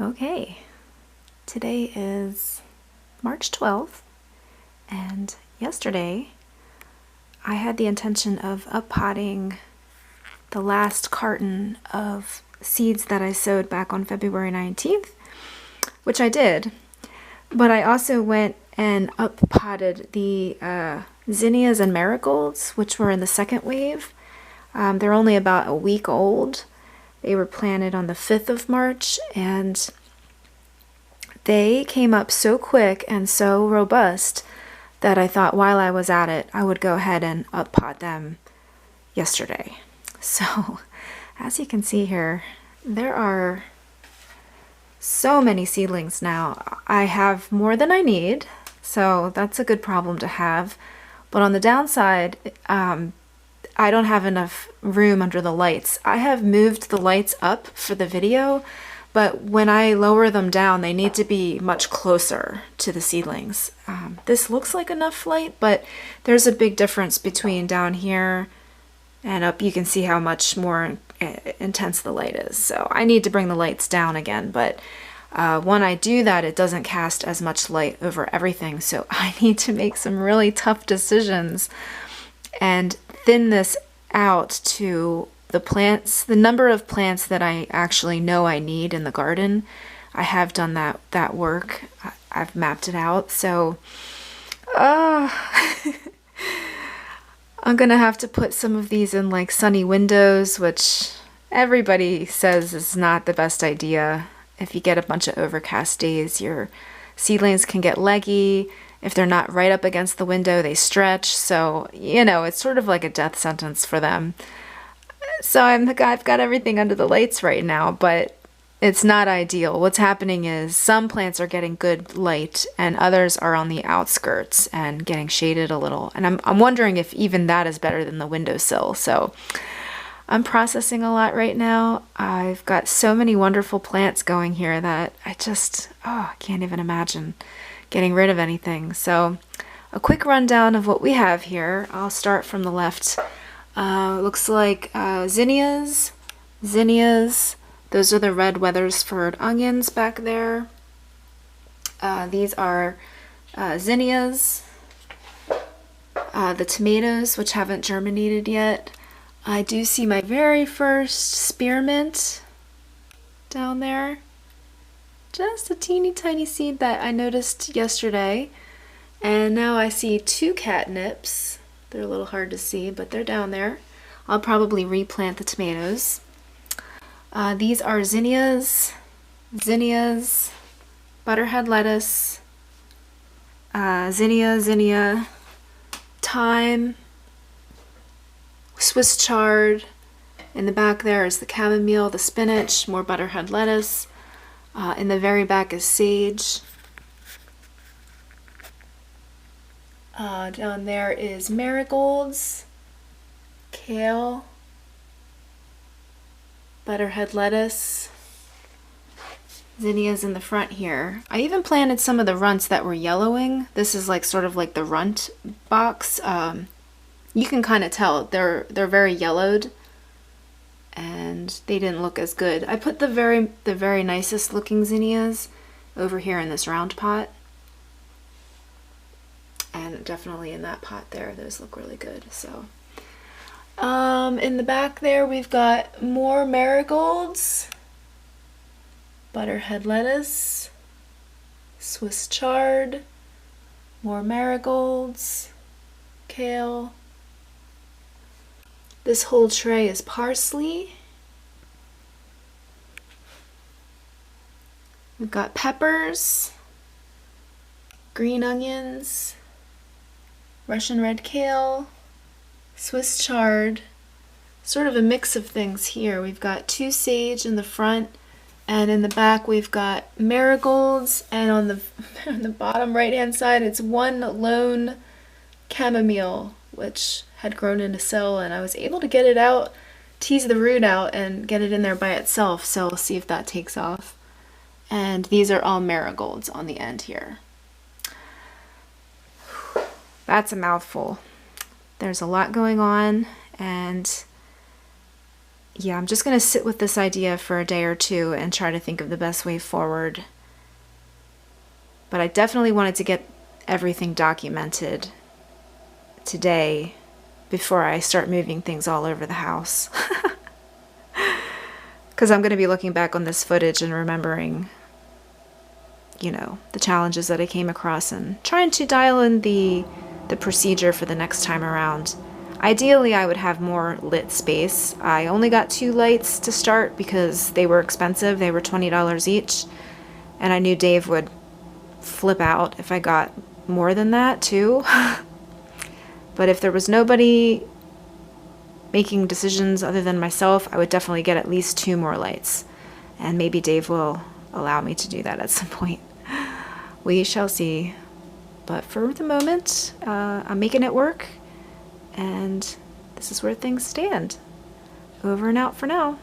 Okay, today is March 12th, and yesterday I had the intention of uppotting the last carton of seeds that I sowed back on February 19th, which I did, but I also went and uppotted the zinnias and marigolds, which were in the second wave. They're only about a week old. They were planted on the 5th of March, and they came up so quick and so robust that I thought while I was at it, I would go ahead and uppot them yesterday. So, as you can see here, there are so many seedlings now. I have more than I need, so that's a good problem to have. But on the downside, I don't have enough room under the lights. I have moved the lights up for the video, but when I lower them down, they need to be much closer to the seedlings. This looks like enough light, but there's a big difference between down here and up. You can see how much more intense the light is. So I need to bring the lights down again, but when I do that, it doesn't cast as much light over everything. So I need to make some really tough decisions and thin this out to the plants, the number of plants that I actually know I need in the garden. I have done that work. I've mapped it out. So I'm gonna have to put some of these in like sunny windows, which everybody says is not the best idea. If you get a bunch of overcast days, your seedlings can get leggy. If they're not right up against the window, they stretch. So, it's sort of like a death sentence for them. So I've got everything under the lights right now, but it's not ideal. What's happening is some plants are getting good light and others are on the outskirts and getting shaded a little. And I'm wondering if even that is better than the windowsill. So I'm processing a lot right now. I've got so many wonderful plants going here that I can't even imagine getting rid of anything. So a quick rundown of what we have here. I'll start from the left. Looks like zinnias. Those are the red Weathersford onions back there. These are zinnias. The tomatoes, which haven't germinated yet. I do see my very first spearmint down there. Just a teeny tiny seed that I noticed yesterday. And now I see 2 catnips. They're a little hard to see, but they're down there. I'll probably replant the tomatoes. These are zinnias, butterhead lettuce, zinnia, thyme, Swiss chard. In the back there is the chamomile, the spinach, more butterhead lettuce. In the very back is sage. Down there is marigolds, kale, butterhead lettuce, zinnias in the front here. I even planted some of the runts that were yellowing. This is sort of like the runt box. You can kind of tell they're very yellowed, and they didn't look as good. I put the very nicest looking zinnias over here in this round pot, and definitely in that pot there, those look really good. So in the back there we've got more marigolds, butterhead lettuce, Swiss chard, more marigolds, kale. This whole tray is parsley. We've got peppers, green onions, Russian red kale, Swiss chard, sort of a mix of things here. We've got 2 sage in the front, and in the back we've got marigolds, and on the bottom right hand side it's 1 lone chamomile, which had grown in a cell, and I was able to get it out, tease the root out, and get it in there by itself. So we'll see if that takes off. And these are all marigolds on the end here. That's a mouthful. There's a lot going on, and yeah, I'm just going to sit with this idea for a day or two and try to think of the best way forward. But I definitely wanted to get everything documented today before I start moving things all over the house. Because I'm going to be looking back on this footage and remembering, you know, the challenges that I came across and trying to dial in the procedure for the next time around. Ideally, I would have more lit space. I only got 2 lights to start because they were expensive. They were $20 each. And I knew Dave would flip out if I got more than that, too. But if there was nobody making decisions other than myself, I would definitely get at least 2 more lights. And maybe Dave will allow me to do that at some point. We shall see. But for the moment, I'm making it work. And this is where things stand. Over and out for now.